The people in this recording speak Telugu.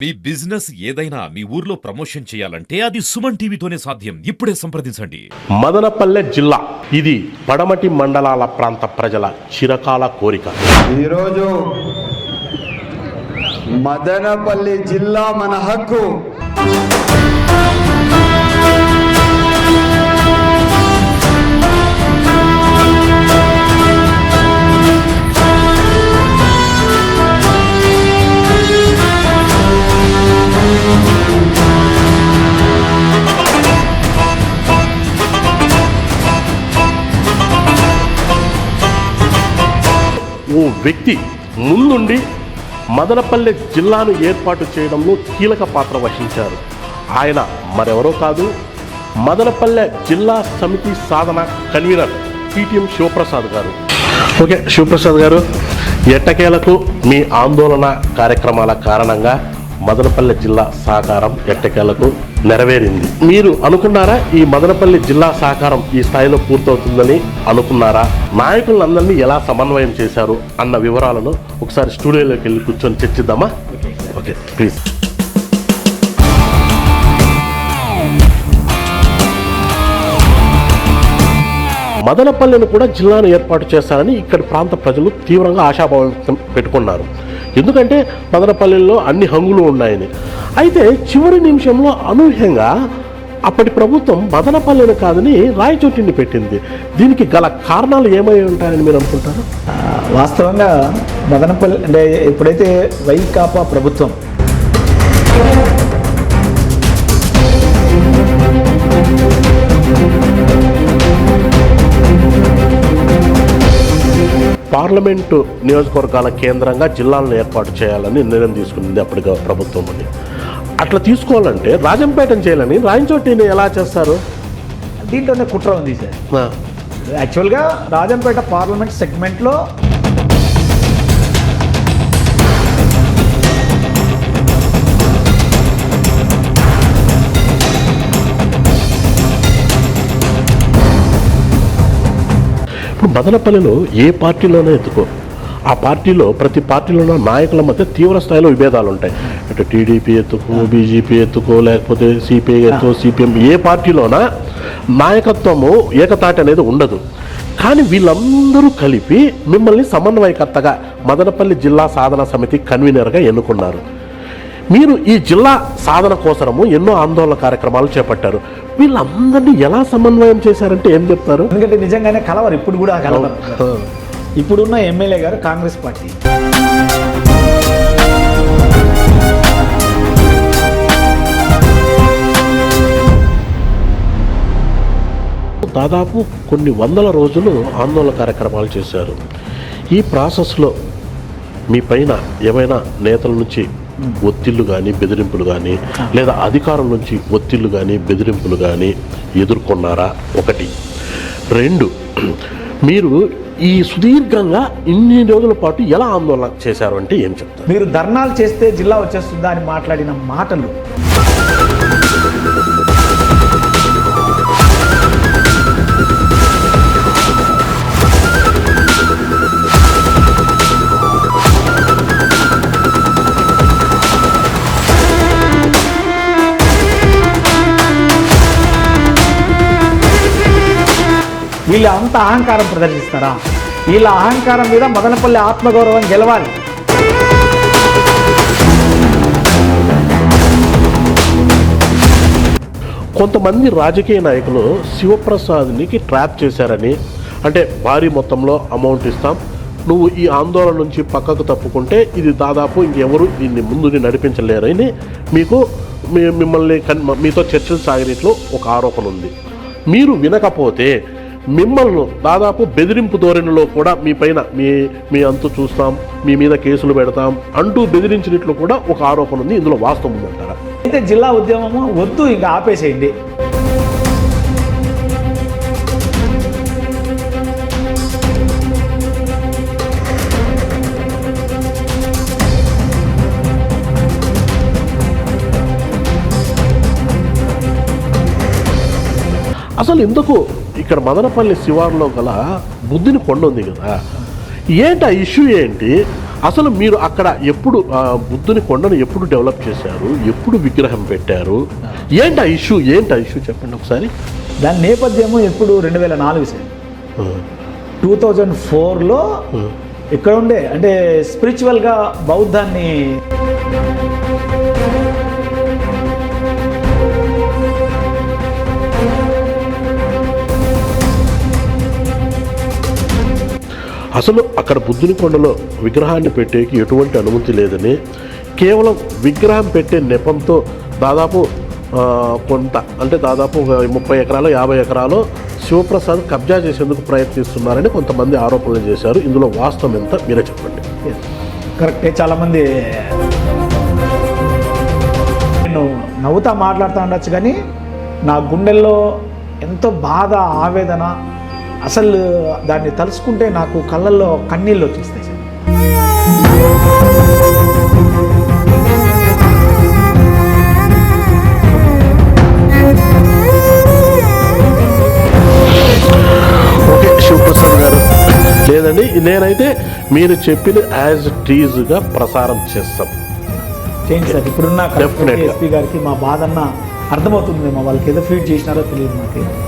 మీ బిజినెస్ ఏదైనా మీ ఊర్లో ప్రమోషన్ చేయాలంటే అది సుమన్ టీవీతోనే సాధ్యం. ఇప్పుడే సంప్రదించండి. మదనపల్లె జిల్లా ఇది పడమటి మండలాల ప్రాంత ప్రజల చిరకాల కోరిక. ఈరోజు మదనపల్లి జిల్లా మన హక్కు. ఓ వ్యక్తి ముందుండి మదనపల్లె జిల్లాను ఏర్పాటు చేయడంలో కీలక పాత్ర వహించారు. ఆయన మరెవరో కాదు, మదనపల్లె జిల్లా సమితి సాధన కన్వీనర్ టీటీఎం శివప్రసాద్ గారు. ఓకే శివప్రసాద్ గారు, ఎట్టకేలకు మీ ఆందోళన కార్యక్రమాల కారణంగా మదనపల్లె జిల్లా సహకారం ఎట్టకేలకు నెరవేరింది. మీరు అనుకున్నారా ఈ మదనపల్లి జిల్లా సహకారం ఈ స్థాయిలో పూర్తవుతుందని అనుకున్నారా? నాయకులందరినీ ఎలా సమన్వయం చేశారు అన్న వివరాలను ఒకసారి స్టూడియోలోకి వెళ్ళి కూర్చొని చర్చిద్దామా? Okay please. మదనపల్లెను కూడా జిల్లాను ఏర్పాటు చేస్తారని ఇక్కడి ప్రాంత ప్రజలు తీవ్రంగా ఆశాభావం పెట్టుకున్నారు. ఎందుకంటే మదనపల్లెలో అన్ని హంగులు ఉన్నాయని. అయితే చివరి నిమిషంలో అనూహ్యంగా అప్పటి ప్రభుత్వం మదనపల్లెను కాదని రాయచోటిని పెట్టింది. దీనికి గల కారణాలు ఏమై ఉంటాయని మీరు అనుకుంటారు? వాస్తవంగా మదనపల్లి అంటే ఎప్పుడైతే వైకాపా ప్రభుత్వం పార్లమెంటు నియోజకవర్గాల కేంద్రంగా జిల్లాలను ఏర్పాటు చేయాలని నిర్ణయం తీసుకుంది అప్పటిగా ప్రభుత్వం. అని అట్లా తీసుకోవాలంటే రాజంపేటను చేయాలని రాయచోటిని ఎలా చేస్తారు? దీంట్లోనే కుట్ర ఉంది సార్. యాక్చువల్గా రాజంపేట పార్లమెంట్ సెగ్మెంట్లో ఇప్పుడు మదనపల్లిలో ఏ పార్టీలోనే ఎత్తుకో, ఆ పార్టీలో ప్రతి పార్టీలోనూ నాయకుల మధ్య తీవ్ర స్థాయిలో విభేదాలు ఉంటాయి. అంటే టీడీపీ ఎత్తుకో, బీజేపీ ఎత్తుకో, లేకపోతే సిపిఐ ఎత్తుకో, సిపిఎం, ఏ పార్టీలోనా నాయకత్వము ఏకతాటి అనేది ఉండదు. కానీ వీళ్ళందరూ కలిపి మిమ్మల్ని సమన్వయకర్తగా మదనపల్లి జిల్లా సాధన సమితి కన్వీనర్గా ఎన్నుకున్నారు. మీరు ఈ జిల్లా సాధన కోసము ఎన్నో ఆందోళన కార్యక్రమాలు చేపట్టారు. వీళ్ళందరినీ ఎలా సమన్వయం చేశారంటే ఏం చెప్తారు? ఎందుకంటే నిజంగానే కలవరు, ఇప్పుడు కూడా కలవరు. ఇప్పుడున్న ఎమ్మెల్యే గారు కాంగ్రెస్ పార్టీ. దాదాపు కొన్ని వందల రోజులు ఆందోళన కార్యక్రమాలు చేశారు. ఈ ప్రాసెస్లో మీ పైన ఏమైనా నేతల నుంచి ఒత్తిళ్లు కానీ బెదిరింపులు కానీ లేదా అధికారుల నుంచి ఒత్తిళ్లు కానీ బెదిరింపులు కానీ ఎదుర్కొన్నారా? ఒకటి. రెండు, మీరు ఈ సుదీర్ఘంగా ఇన్ని రోజుల పాటు ఎలా ఆందోళన చేశారు అంటే ఏం చెప్తారు? మీరు ధర్నాలు చేస్తే జిల్లా వచ్చేస్తుందా అని మాట్లాడిన మాటలు వీళ్ళు అంత అహంకారం ప్రదర్శిస్తారా? వీళ్ళ అహంకారం మీద మదనపల్లి ఆత్మగౌరవం గెలవాలి. కొంతమంది రాజకీయ నాయకులు శివప్రసాద్నికి ట్రాప్ చేశారని, అంటే భారీ మొత్తంలో అమౌంట్ ఇస్తాం, నువ్వు ఈ ఆందోళన నుంచి పక్కకు తప్పుకుంటే ఇది దాదాపు ఇంకెవరు దీన్ని ముందుని నడిపించలేరని మిమ్మల్ని మీతో చర్చలు సాగినట్లు ఒక ఆరోపణ ఉంది. మీరు వినకపోతే మిమ్మల్ని దాదాపు బెదిరింపు ధోరణిలో కూడా మీ పైన మీ అంతు చూస్తాం, మీ మీద కేసులు పెడతాం అంటూ బెదిరించినట్లు కూడా ఒక ఆరోపణ ఉంది. ఇందులో వాస్తవం ఉందంటారా? అయితే జిల్లా ఉద్యమము వద్దు, ఇంకా ఆపేసేయండి. అసలు ఎందుకు ఇక్కడ మదనపల్లి శివారులో గల బుద్ధిని కొండ ఉంది కదా, ఏంటి ఆ ఇష్యూ ఏంటి? అసలు మీరు అక్కడ ఎప్పుడు బుద్ధుని కొండను ఎప్పుడు డెవలప్ చేశారు, ఎప్పుడు విగ్రహం పెట్టారు, ఏంటి ఆ ఇష్యూ చెప్పండి ఒకసారి. దాని నేపథ్యము ఎప్పుడు 2004 సార్. 2004లో ఇక్కడ ఉండే అంటే స్పిరిచువల్గా బౌద్ధాన్ని అసలు అక్కడ బుద్ధుని కొండలో విగ్రహాన్ని పెట్టేకి ఎటువంటి అనుమతి లేదని, కేవలం విగ్రహం పెట్టే నెపంతో దాదాపు కొంత అంటే దాదాపు ఒక 30 ఎకరాలు 50 ఎకరాలు శివప్రసాద్ కబ్జా చేసేందుకు ప్రయత్నిస్తున్నారని కొంతమంది ఆరోపణలు చేశారు. ఇందులో వాస్తవం ఎంత మీరే చెప్పండి. కరెక్టే. చాలామంది నేను నవ్వుతా మాట్లాడుతూ ఉండొచ్చు, కానీ నా గుండెల్లో ఎంతో బాధ, ఆవేదన, అసలు దాన్ని తలుచుకుంటే నాకు కళ్ళల్లో కన్నీళ్ళు వచ్చేస్తాయి సార్. ఓకే శివప్రసాద్ గారు, లేదండి నేనైతే మీరు చెప్పిన యాజ్ టీజ్గా ప్రసారం చేస్తాం. చేయండి సార్. ఇప్పుడున్న Definitely. ఎస్పీ గారికి మా బాధ అన్న అర్థమవుతుందేమో, వాళ్ళకి ఏదో ఫీడ్ చేసినారో తెలియదు నాకు.